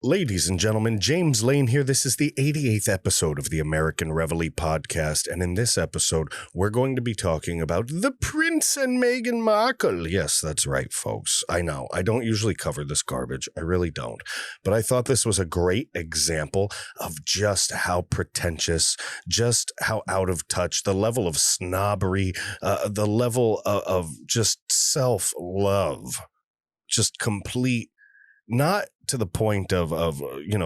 Ladies and gentlemen, James Lane here. This is the 88th episode of the American Reveille Podcast, and in this episode, we're going to be talking about the Prince and Meghan Markle. Yes, that's right, folks. I know, I don't usually cover this garbage. I really don't. But I thought this was a great example of just how pretentious, just how out of touch, the level of snobbery, the level of just self-love, just complete. Not to the point of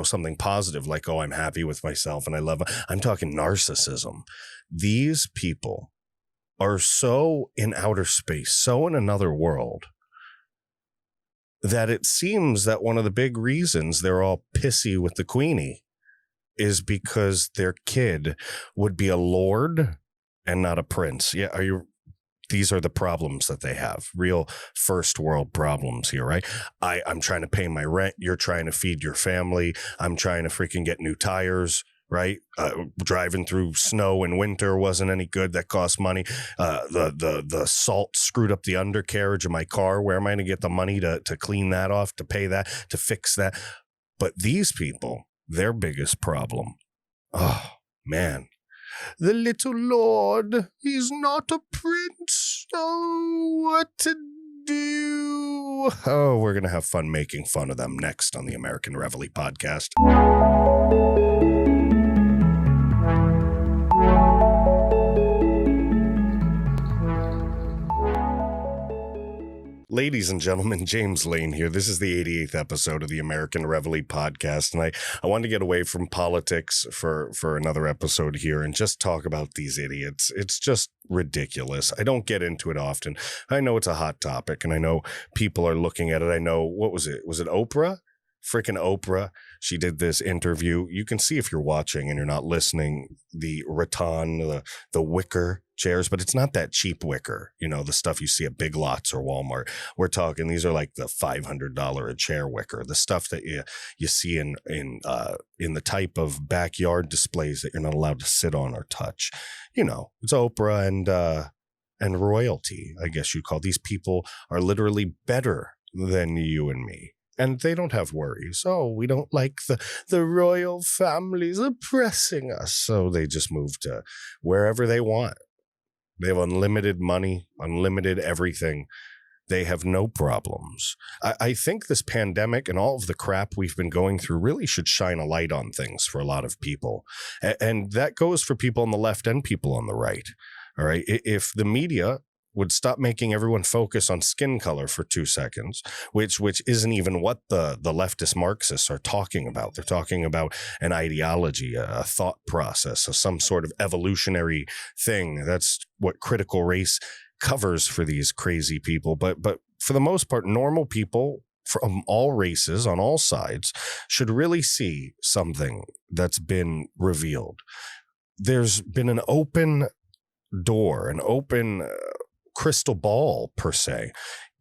something positive like, oh, I'm happy with myself and I love. I'm talking narcissism. These people are so in outer space, so in another world, that it seems that one of the big reasons they're all pissy with the Queenie is because their kid would be a lord and not a prince. Yeah, these are the problems that they have. Real first world problems here, right? I'm trying to pay my rent. You're trying to feed your family. I'm trying to freaking get new tires, right? Driving through snow in winter wasn't any good. That cost money. The salt screwed up the undercarriage of my car. Where am I going to get the money to clean that off, to pay that, to fix that? But these people, their biggest problem, oh, man. The little lord, he's not a prince. Oh, what to do? Oh, we're going to have fun making fun of them next on the American Reveille Podcast. Ladies and gentlemen, James Lane here. This is the 88th episode of the American Reveille Podcast, and I wanted to get away from politics for another episode here and just talk about these idiots. It's just ridiculous. I don't get into it often. I know it's a hot topic, and I know people are looking at it. I know, what was it? Was it Oprah? Freaking Oprah. She did this interview. You can see if you're watching and you're not listening, the rattan, the wicker chairs, but it's not that cheap wicker, the stuff you see at Big Lots or Walmart. We're talking, these are like the $500 a chair wicker, the stuff that you see in the type of backyard displays that you're not allowed to sit on or touch. It's Oprah and royalty, I guess you'd call. These people are literally better than you and me. And they don't have worries. Oh, we don't like the royal families oppressing us. So they just move to wherever they want. They have unlimited money, unlimited everything. They have no problems. I think this pandemic and all of the crap we've been going through really should shine a light on things for a lot of people. And that goes for people on the left and people on the right. All right. If the media would stop making everyone focus on skin color for 2 seconds, which isn't even what the leftist Marxists are talking about. They're talking about an ideology, a thought process, some sort of evolutionary thing. That's what critical race covers for these crazy people. But for the most part, normal people from all races on all sides should really see something that's been revealed. There's been an open door, an open crystal ball, per se,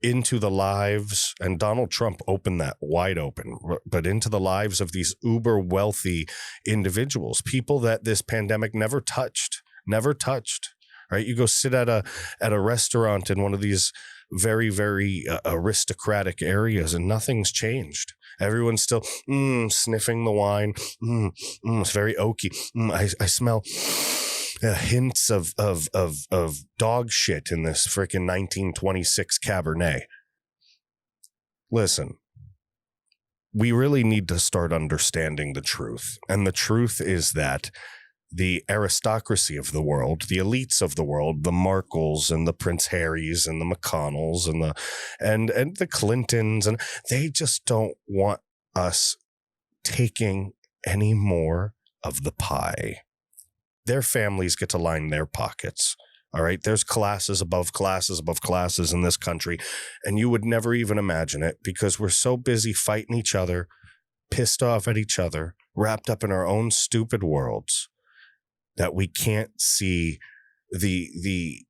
into the lives, and Donald Trump opened that wide open, but into the lives of these uber wealthy individuals, people that this pandemic never touched, right? You go sit at a restaurant in one of these very, very aristocratic areas and nothing's changed. Everyone's still sniffing the wine. It's very oaky. I smell hints of dog shit in this freaking 1926 Cabernet. Listen, we really need to start understanding the truth. And the truth is that the aristocracy of the world, the elites of the world, the Markles and the Prince Harrys and the McConnells and the Clintons, and they just don't want us taking any more of the pie. Their families get to line their pockets. All right. There's classes above classes in this country. And you would never even imagine it because we're so busy fighting each other, pissed off at each other, wrapped up in our own stupid worlds that we can't see the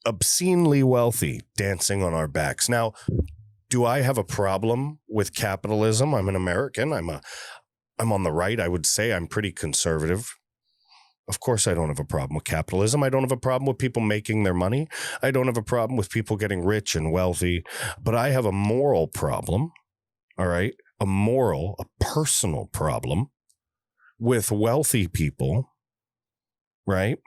obscenely wealthy dancing on our backs. Now, do I have a problem with capitalism? I'm an American. I'm on the right. I would say I'm pretty conservative. Of course, I don't have a problem with capitalism. I don't have a problem with people making their money. I don't have a problem with people getting rich and wealthy, but I have a moral problem. All right. a personal problem with wealthy people, right,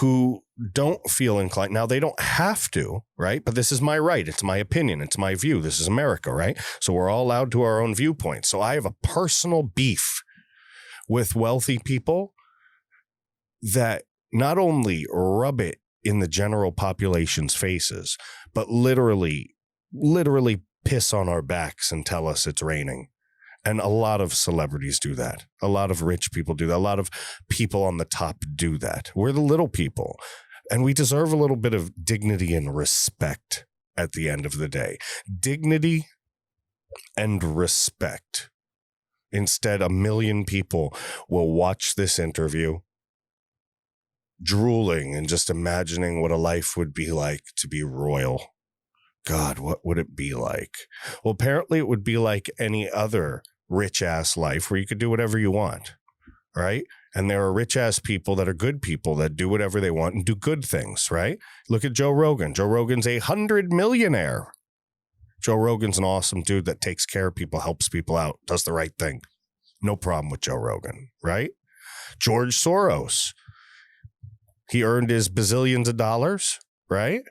who don't feel inclined. Now, they don't have to, right? But this is my right. It's my opinion. It's my view. This is America, right? So we're all allowed to our own viewpoints. So I have a personal beef with wealthy people that not only rub it in the general population's faces, but literally piss on our backs and tell us it's raining. And a lot of celebrities do that. A lot of rich people do that. A lot of people on the top do that. We're the little people, and we deserve a little bit of dignity and respect at the end of the day. Dignity and respect. Instead, 1 million people will watch this interview drooling and just imagining what a life would be like to be royal. God, what would it be like? Well, apparently it would be like any other rich-ass life where you could do whatever you want, right? And there are rich-ass people that are good people that do whatever they want and do good things, right? Look at Joe Rogan. Joe Rogan's 100 millionaire. Joe Rogan's an awesome dude that takes care of people, helps people out, does the right thing. No problem with Joe Rogan, right? George Soros. He earned his bazillions of dollars, right?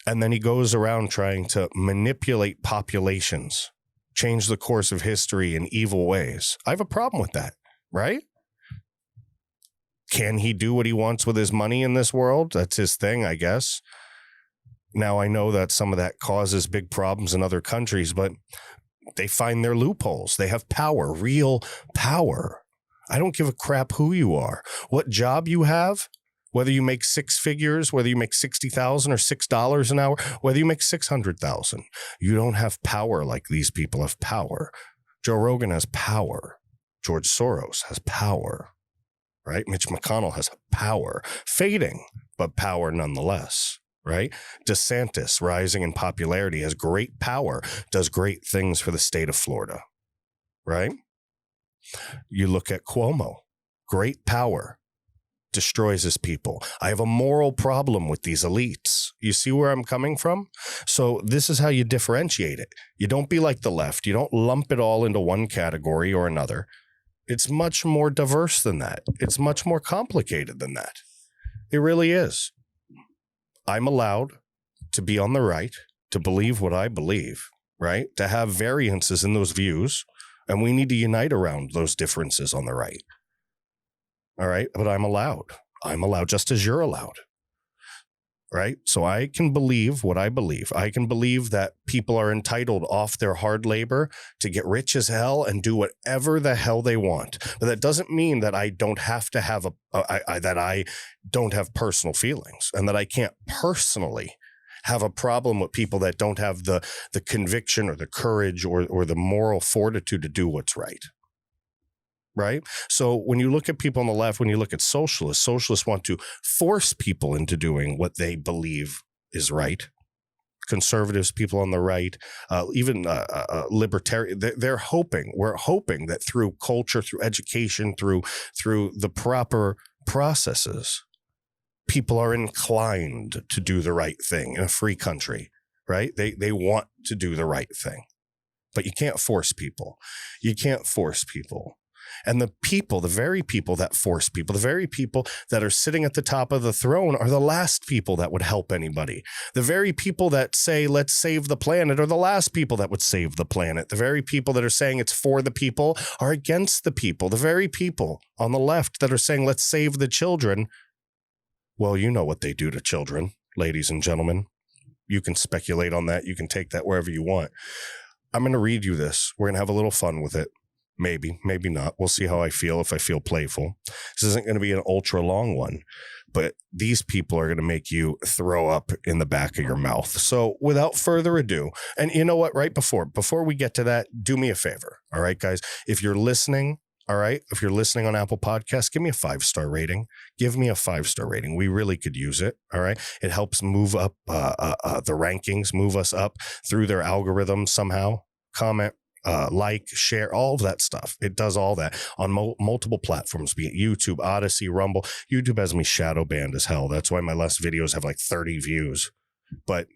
And then he goes around trying to manipulate populations, change the course of history in evil ways. I have a problem with that, right? Can he do what he wants with his money in this world? That's his thing, I guess. Now, I know that some of that causes big problems in other countries, but they find their loopholes. They have power, real power. I don't give a crap who you are, what job you have. Whether you make 6 figures, whether you make $60,000 or $6 an hour, whether you make 600,000, you don't have power like these people have power. Joe Rogan has power. George Soros has power, right? Mitch McConnell has power, fading, but power nonetheless, right? DeSantis, rising in popularity, has great power, does great things for the state of Florida, right? You look at Cuomo, great power, destroys his people. I have a moral problem with these elites. You see where I'm coming from? So this is how you differentiate it. You don't be like the left. You don't lump it all into one category or another. It's much more diverse than that. It's much more complicated than that. It really is. I'm allowed to be on the right, to believe what I believe, right? To have variances in those views, and we need to unite around those differences on the right. All right. But I'm allowed. I'm allowed just as you're allowed. Right. So I can believe what I believe. I can believe that people are entitled off their hard labor to get rich as hell and do whatever the hell they want. But that doesn't mean that I don't have to have that I don't have personal feelings and that I can't personally have a problem with people that don't have the conviction or the courage or the moral fortitude to do what's right. Right. So when you look at people on the left, when you look at socialists want to force people into doing what they believe is right. Conservatives, people on the right, even libertarian, we're hoping that through culture, through education, through the proper processes, people are inclined to do the right thing in a free country. Right. They want to do the right thing, but you can't force people. You can't force people. And the very people that force people, the very people that are sitting at the top of the throne are the last people that would help anybody. The very people that say, let's save the planet are the last people that would save the planet. The very people that are saying it's for the people are against the people. The very people on the left that are saying, let's save the children. Well, you know what they do to children, ladies and gentlemen. You can speculate on that. You can take that wherever you want. I'm going to read you this. We're going to have a little fun with it. Maybe not. We'll see how I feel, if I feel playful. This isn't going to be an ultra long one, but these people are going to make you throw up in the back of your mouth. So without further ado, and you know what, right before we get to that, do me a favor. All right, guys, if you're listening, all right, if you're listening on Apple Podcasts, give me a 5-star rating. Give me a 5-star rating. We really could use it. All right. It helps move up the rankings, move us up through their algorithms somehow. Comment, like, share, all of that stuff. It does all that on multiple platforms, be it YouTube, Odyssey, Rumble. YouTube has me shadow banned as hell. That's why my last videos have like 30 views. But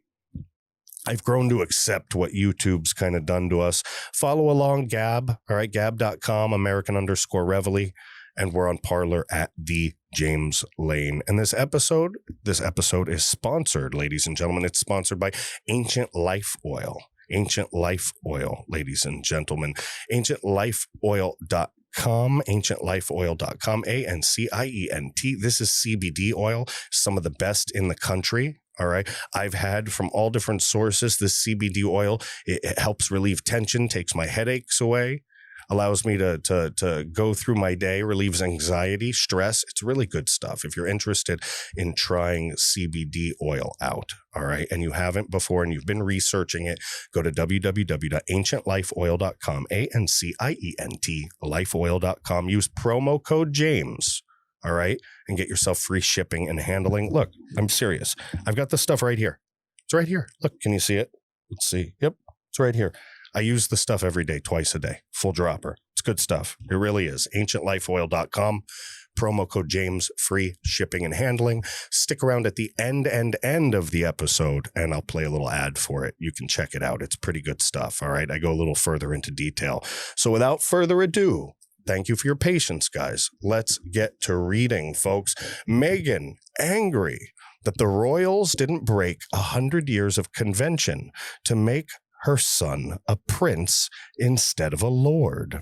I've grown to accept what YouTube's kind of done to us. Follow along Gab, all right, gab.com, American_Reveille, and we're on Parler at the James Lane. And this episode is sponsored, ladies and gentlemen. It's sponsored by Ancient Life Oil. Ancient Life Oil, ladies and gentlemen. AncientLifeOil.com, AncientLifeOil.com, ANCIENT. This is CBD oil, some of the best in the country. All right. I've had from all different sources this CBD oil. It helps relieve tension, takes my headaches away, allows me to go through my day, relieves anxiety, stress. It's really good stuff. If you're interested in trying CBD oil out, all right, and you haven't before and you've been researching it, go to www.ancientlifeoil.com, ANCIENT, lifeoil.com. Use promo code James. All right. And get yourself free shipping and handling. Look, I'm serious. I've got the stuff right here. It's right here. Look, can you see it? Let's see. Yep. It's right here. I use the stuff every day, twice a day. Full dropper. It's good stuff. It really is. AncientLifeOil.com. Promo code James, free shipping and handling. Stick around at the end of the episode, and I'll play a little ad for it. You can check it out. It's pretty good stuff. All right. I go a little further into detail. So without further ado, thank you for your patience, guys. Let's get to reading, folks. Meghan, angry that the royals didn't break 100 years of convention to make her son a prince instead of a lord.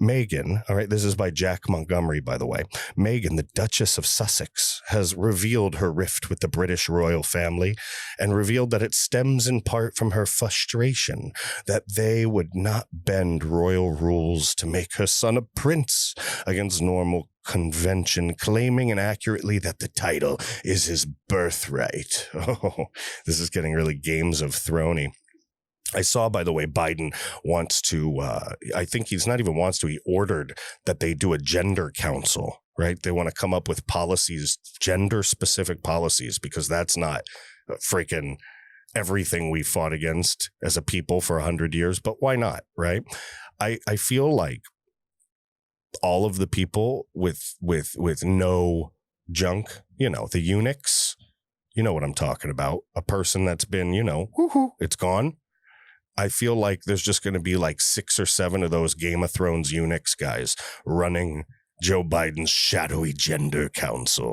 Meghan, all right, this is by Jack Montgomery, by the way. Meghan, the Duchess of Sussex, has revealed her rift with the British royal family and revealed that it stems in part from her frustration that they would not bend royal rules to make her son a prince against normal convention, claiming inaccurately that the title is his birthright. Oh, this is getting really Games of Thrones-y. I saw, by the way, Biden wants to, I think he's not even wants to, he ordered that they do a gender council, right? They want to come up with policies, gender-specific policies, because that's not freaking everything we fought against as a people for 100 years, but why not, right? I feel like all of the people with no junk, you know, the eunuchs, you know what I'm talking about, a person that's been, you know, it's gone. I feel like there's just going to be like 6 or 7 of those Game of Thrones eunuchs guys running Joe Biden's shadowy gender council.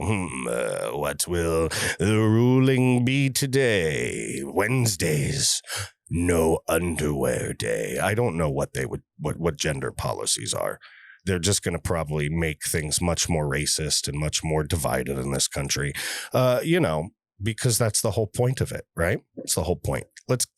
What will the ruling be today? Wednesdays, no underwear day. I don't know what they would, what gender policies are. They're just going to probably make things much more racist and much more divided in this country. You know, because that's the whole point of it, right? It's the whole point.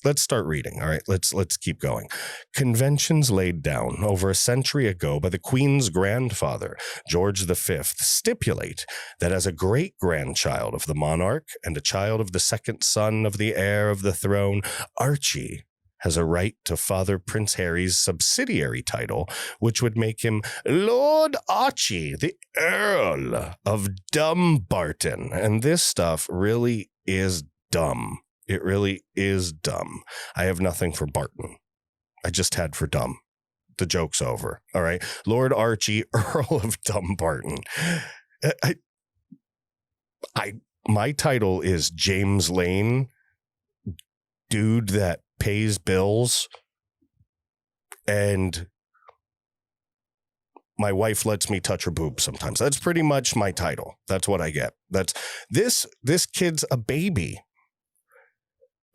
Let's start reading. All right, let's keep going. Conventions laid down over a century ago by the Queen's grandfather, George V, stipulate that as a great-grandchild of the monarch and a child of the second son of the heir of the throne, Archie has a right to Father Prince Harry's subsidiary title, which would make him Lord Archie, the Earl of Dumbarton. And this stuff really is dumb. It really is dumb. I have nothing for Barton. I just had for dumb. The joke's over. All right. Lord Archie, Earl of Dumbarton. My title is James Lane, dude that pays bills, and my wife lets me touch her boobs sometimes. That's pretty much my title. That's what I get. That's this kid's a baby.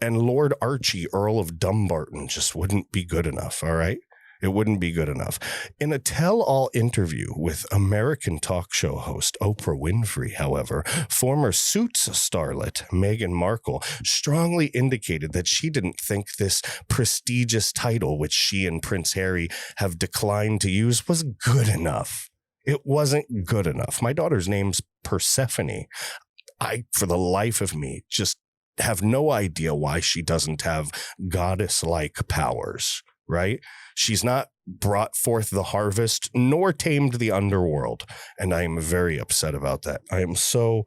And Lord Archie, Earl of Dumbarton, just wouldn't be good enough, all right? It wouldn't be good enough. In a tell-all interview with American talk show host Oprah Winfrey, however, former Suits starlet Meghan Markle strongly indicated that she didn't think this prestigious title, which she and Prince Harry have declined to use, was good enough. It wasn't good enough. My daughter's name's Persephone. I, for the life of me, just have no idea why she doesn't have goddess-like powers, right? She's not brought forth the harvest nor tamed the underworld. And I am very upset about that. I am so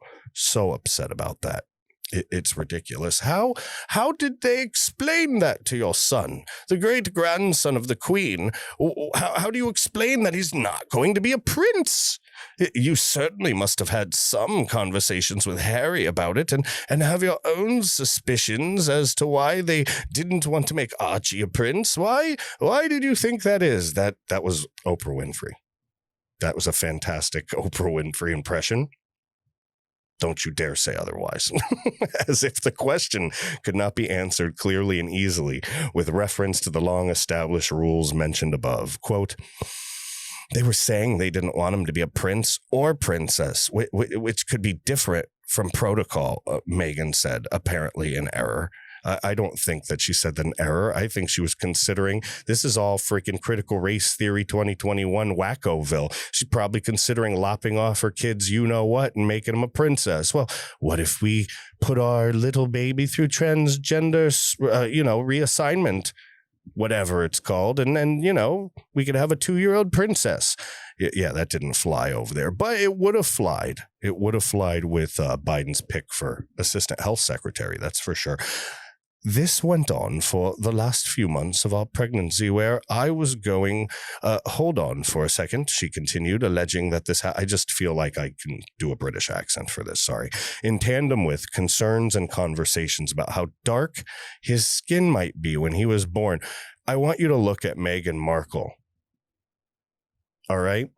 upset about that. It's ridiculous. How did they explain that to your son, the great grandson of the Queen? How do you explain that he's not going to be a prince? You certainly must have had some conversations with Harry about it and have your own suspicions as to why they didn't want to make Archie a prince. Why did you think that is? That was Oprah Winfrey. That was a fantastic Oprah Winfrey impression. Don't you dare say otherwise. As if the question could not be answered clearly and easily with reference to the long-established rules mentioned above. Quote, they were saying they didn't want him to be a prince or princess, which could be different from protocol, Meghan said, apparently in error. I don't think that she said that in error. I think she was considering this is all freaking critical race theory 2021 Wackoville. She's probably considering lopping off her kids, you know what, and making them a princess. Well, what if we put our little baby through transgender, reassignment, whatever it's called, and then, we could have a 2-year-old princess. Yeah, that didn't fly over there, but it would have flied. It would have flied with Biden's pick for assistant health secretary, that's for sure. This went on for the last few months of our pregnancy where I was going, hold on for a second, she continued, alleging that I just feel like I can do a British accent for this, sorry. In tandem with concerns and conversations about how dark his skin might be when he was born. I want you to look at Meghan Markle. All right?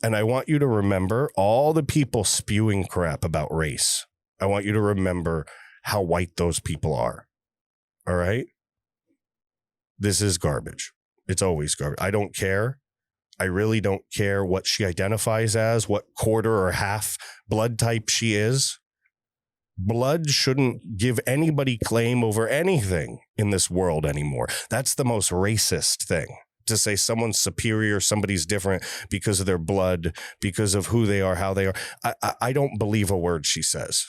And I want you to remember all the people spewing crap about race. I want you to remember how white those people are. All right? This is garbage. It's always garbage. I don't care. I really don't care what she identifies as, what quarter or half blood type she is. Blood shouldn't give anybody claim over anything in this world anymore. That's the most racist thing. To say someone's superior, somebody's different because of their blood, because of who they are, how they are. I don't believe a word she says.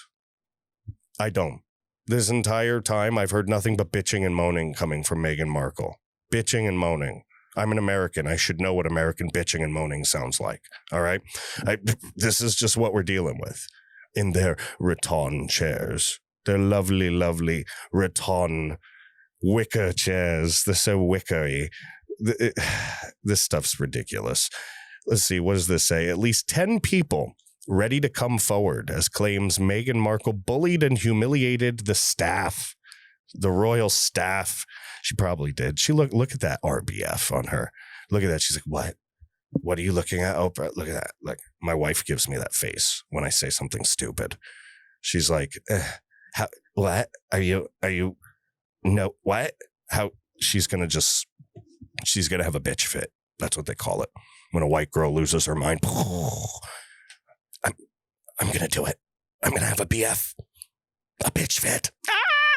I don't. This entire time, I've heard nothing but bitching and moaning coming from Meghan Markle. Bitching and moaning. I'm an American. I should know what American bitching and moaning sounds like. All right? This is just what we're dealing with in their rattan chairs. Their lovely, lovely rattan wicker chairs. They're so wickery. This stuff's ridiculous. Let's see. What does this say? At least 10 people ready to come forward as claims Meghan Markle bullied and humiliated the staff, the royal staff. She probably did. She look at that RBF on her. Look at that. She's like, what? What are you looking at, Oprah? Look at that. Like, my wife gives me that face when I say something stupid. She's like, what? Are you, no, what? How? She's going to have a bitch fit. That's what they call it. When a white girl loses her mind. I'm going to do it. I'm going to have a BF. A bitch fit.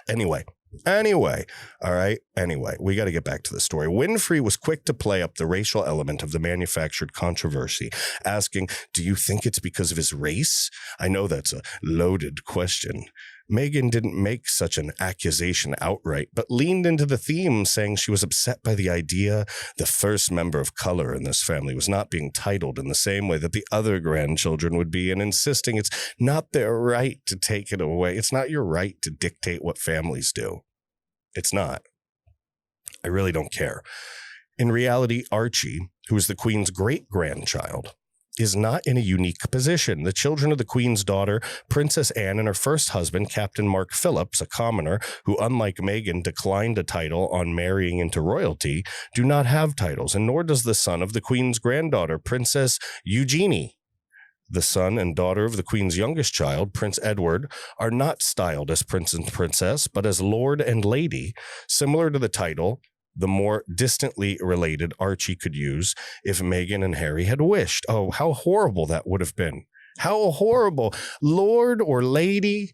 Anyway. All right. Anyway, we got to get back to the story. Winfrey was quick to play up the racial element of the manufactured controversy, asking, do you think it's because of his race? I know that's a loaded question. Meghan didn't make such an accusation outright, but leaned into the theme, saying she was upset by the idea the first member of color in this family was not being titled in the same way that the other grandchildren would be, and insisting it's not their right to take it away. It's not your right to dictate what families do. It's not. I really don't care. In reality, Archie, who is the Queen's great-grandchild, is not in a unique position. The children of the Queen's daughter, Princess Anne, and her first husband, Captain Mark Phillips, a commoner who, unlike Meghan, declined a title on marrying into royalty, do not have titles, and nor does the son of the Queen's granddaughter, Princess Eugenie. The son and daughter of the Queen's youngest child, Prince Edward, are not styled as prince and princess, but as lord and lady, similar to the title the more distantly related Archie could use if Meghan and Harry had wished. Oh, how horrible that would have been. How horrible. Lord or lady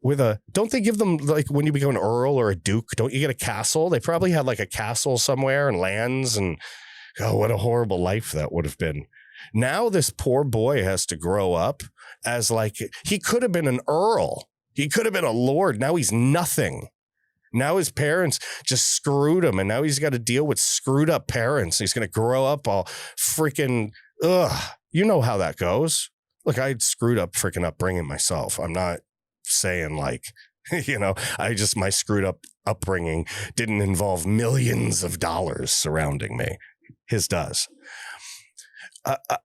with don't they give them, like, when you become an earl or a duke, don't you get a castle? They probably had like a castle somewhere and lands, and oh, what a horrible life that would have been. Now this poor boy has to grow up as he could have been an earl. He could have been a lord. Now he's nothing. Now his parents just screwed him, and now he's got to deal with screwed up parents. He's going to grow up all freaking, you know how that goes. Look, I had screwed up freaking upbringing myself. I'm not saying my screwed up upbringing didn't involve millions of dollars surrounding me. His does.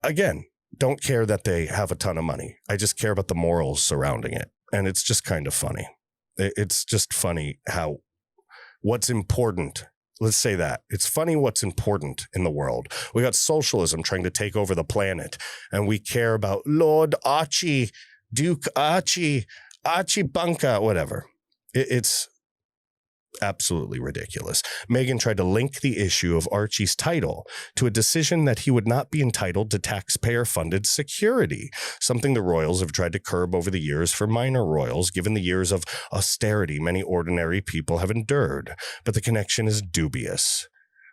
Again, don't care that they have a ton of money. I just care about the morals surrounding it. And it's just kind of funny. It's just funny how what's important. Let's say that. It's funny what's important in the world. We got socialism trying to take over the planet. And we care about Lord Archie, Duke Archie Bunker, whatever. It's absolutely ridiculous. Meghan tried to link the issue of Archie's title to a decision that he would not be entitled to taxpayer-funded security, something the royals have tried to curb over the years for minor royals, given the years of austerity many ordinary people have endured. But the connection is dubious.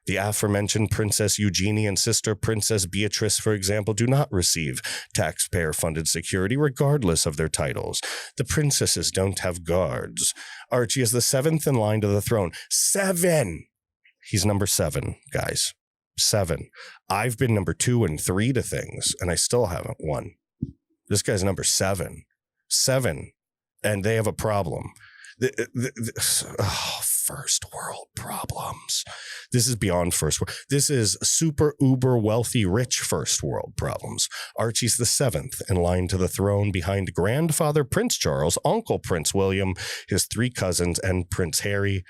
The aforementioned Princess Eugenie and sister Princess Beatrice, for example, do not receive taxpayer-funded security regardless of their titles. The princesses don't have guards. Archie is the 7th in line to the throne. 7! He's number 7, guys. 7. I've been number 2 and 3 to things, and I still haven't won. This guy's number 7. 7. And they have a problem. First world problems. This is beyond first world. This is super uber wealthy rich first world problems. Archie's the 7th in line to the throne behind grandfather Prince Charles, uncle Prince William, his 3 cousins, and Prince Harry,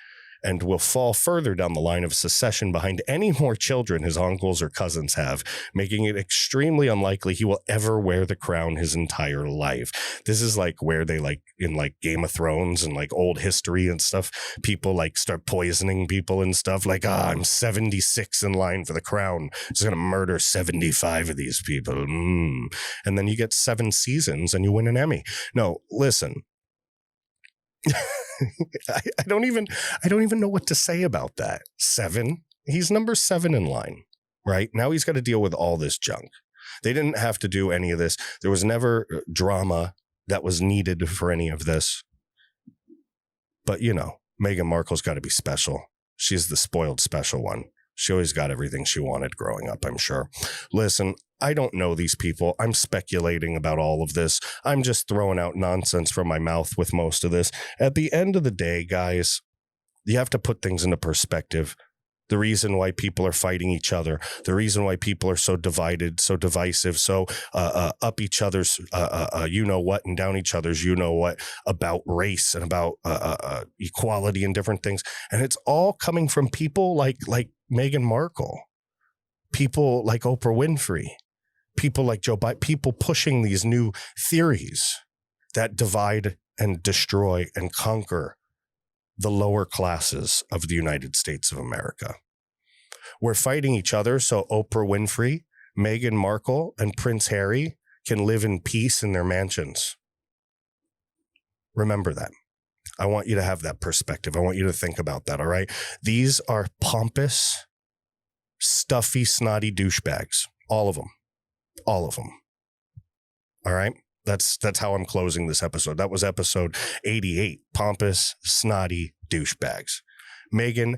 and will fall further down the line of succession behind any more children his uncles or cousins have, making it extremely unlikely he will ever wear the crown his entire life. This is like where they like in like Game of Thrones and like old history and stuff, people like start poisoning people and stuff like, I'm 76 in line for the crown. Just going to murder 75 of these people. And then you get 7 seasons and you win an Emmy. No, listen. I don't even know what to say about that. 7. He's number 7 in line, right? Now he's got to deal with all this junk. They didn't have to do any of this. There was never drama that was needed for any of this. But, you know, Meghan Markle's got to be special. She's the spoiled special one. She always got everything she wanted growing up, I'm sure. Listen, I don't know these people. I'm speculating about all of this. I'm just throwing out nonsense from my mouth with most of this. At the end of the day, guys, you have to put things into perspective. The reason why people are fighting each other, the reason why people are so divided, so divisive, so up each other's you-know-what and down each other's you-know-what about race and about equality and different things. And it's all coming from people like Meghan Markle, people like Oprah Winfrey, people like Joe Biden, people pushing these new theories that divide and destroy and conquer the lower classes of the United States of America. We're fighting each other so Oprah Winfrey, Meghan Markle, and Prince Harry can live in peace in their mansions. Remember that. I want you to have that perspective. I want you to think about that, all right? These are pompous, stuffy, snotty douchebags. All of them. All of them. All right? That's how I'm closing this episode. That was episode 88. Pompous, snotty douchebags. Meghan,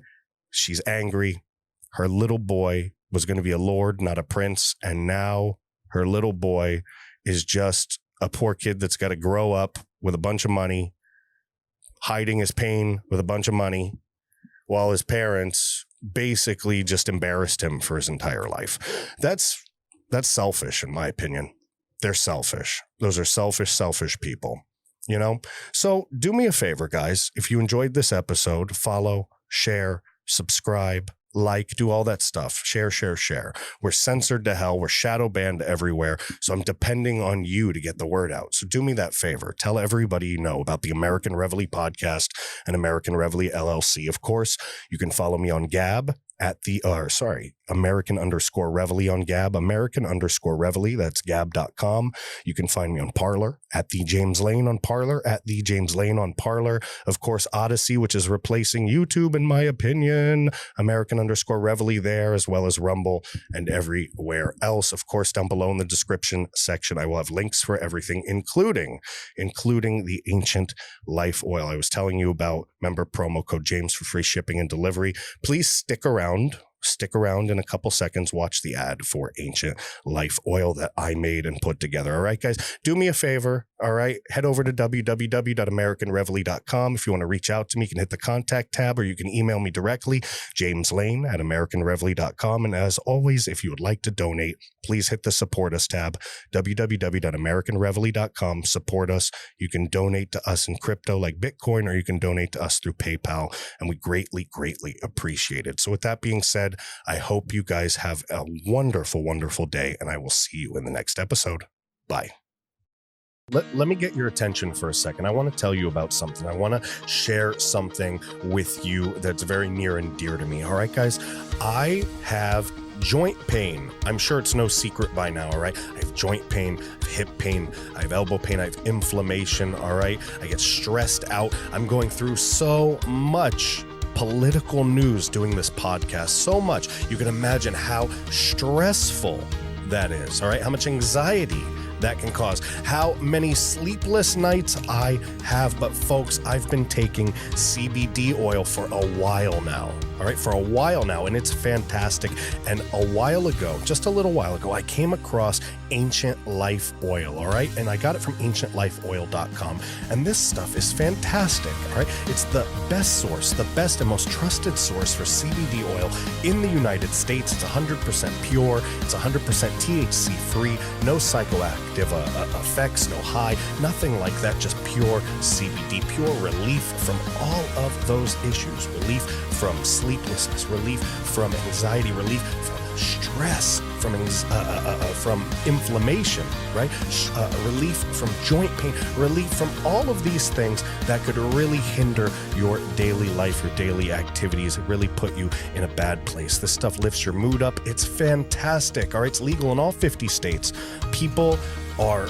she's angry. Her little boy was going to be a lord, not a prince. And now her little boy is just a poor kid that's got to grow up with a bunch of money, hiding his pain with a bunch of money, while his parents basically just embarrassed him for his entire life. That's selfish, in my opinion. They're selfish. Those are selfish people, you know? So do me a favor, guys. If you enjoyed this episode, follow, share, subscribe, like, do all that stuff. Share. We're censored to hell. We're shadow banned everywhere. So I'm depending on you to get the word out. So do me that favor. Tell everybody you know about the American Reveille Podcast and American Reveille LLC. Of course, you can follow me on Gab at American_Reveille on Gab, American_Reveille. That's gab.com. You can find me on Parler at the James Lane on Parler, at the James Lane on Parler. Of course, Odyssey, which is replacing YouTube, in my opinion, American_Reveille there, as well as Rumble and everywhere else. Of course, down below in the description section, I will have links for everything, including the Ancient Life Oil I was telling you about. Remember, promo code James for free shipping and delivery. Please stick around in a couple seconds. Watch the ad for Ancient Life Oil that I made and put together. All right, guys, do me a favor. All right. Head over to www.americanreveille.com. If you want to reach out to me, you can hit the contact tab or you can email me directly, jameslane@americanreveille.com. And as always, if you would like to donate, please hit the support us tab, www.americanreveille.com. Support us. You can donate to us in crypto like Bitcoin, or you can donate to us through PayPal. And we greatly, greatly appreciate it. So with that being said, I hope you guys have a wonderful, wonderful day, and I will see you in the next episode. Bye. Let me get your attention for a second. I want to tell you about something. I want to share something with you that's very near and dear to me. All right, guys, I have joint pain. I'm sure it's no secret by now, all right? I have joint pain, I have hip pain, I have elbow pain, I have inflammation, all right? I get stressed out. I'm going through so much political news doing this podcast, so much. You can imagine how stressful that is, all right? How much anxiety that can cause, how many sleepless nights I have. But folks, I've been taking CBD oil for a while now. All right, for a while now, and it's fantastic. And a while ago, just a little while ago, I came across Ancient Life Oil, all right? And I got it from ancientlifeoil.com. And this stuff is fantastic, all right? It's the best source, the best and most trusted source for CBD oil in the United States. It's 100% pure. It's 100% THC free, no psychoactive effects, no high, nothing like that, just pure CBD, pure relief from all of those issues, relief from sleeplessness, relief from anxiety, relief from stress, from inflammation, right? Relief from joint pain, relief from all of these things that could really hinder your daily life, your daily activities, and really put you in a bad place. This stuff lifts your mood up. It's fantastic. All right, it's legal in all 50 states. People are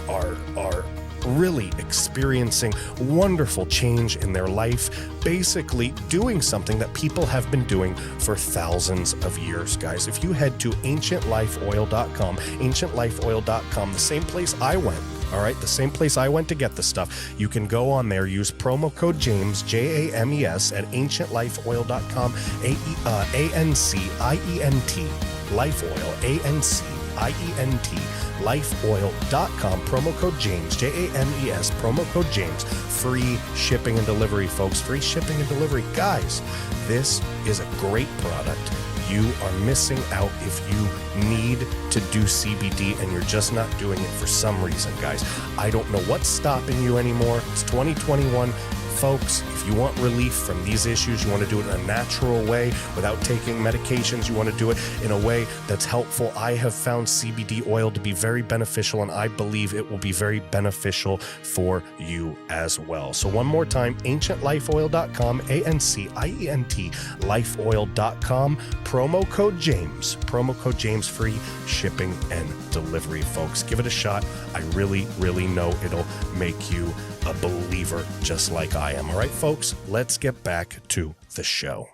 really experiencing wonderful change in their life, basically doing something that people have been doing for thousands of years, guys. If you head to ancientlifeoil.com, ancientlifeoil.com, the same place I went, all right, the same place I went to get the stuff, you can go on there, use promo code James, James, at ancientlifeoil.com, ANCIENT, Life Oil, ANCIENT, lifeoil.com, promo code James, James, promo code James, free shipping and delivery, folks, free shipping and delivery. Guys, this is a great product. You are missing out if you need to do CBD and you're just not doing it for some reason, guys. I don't know what's stopping you anymore. It's 2021. Folks, if you want relief from these issues, you want to do it in a natural way without taking medications, you want to do it in a way that's helpful. I have found CBD oil to be very beneficial, and I believe it will be very beneficial for you as well. So one more time, ancientlifeoil.com, ANCIENT, lifeoil.com, promo code James, free shipping and delivery, folks. Give it a shot. I really, really know it'll make you a believer just like I am. All right, folks, let's get back to the show.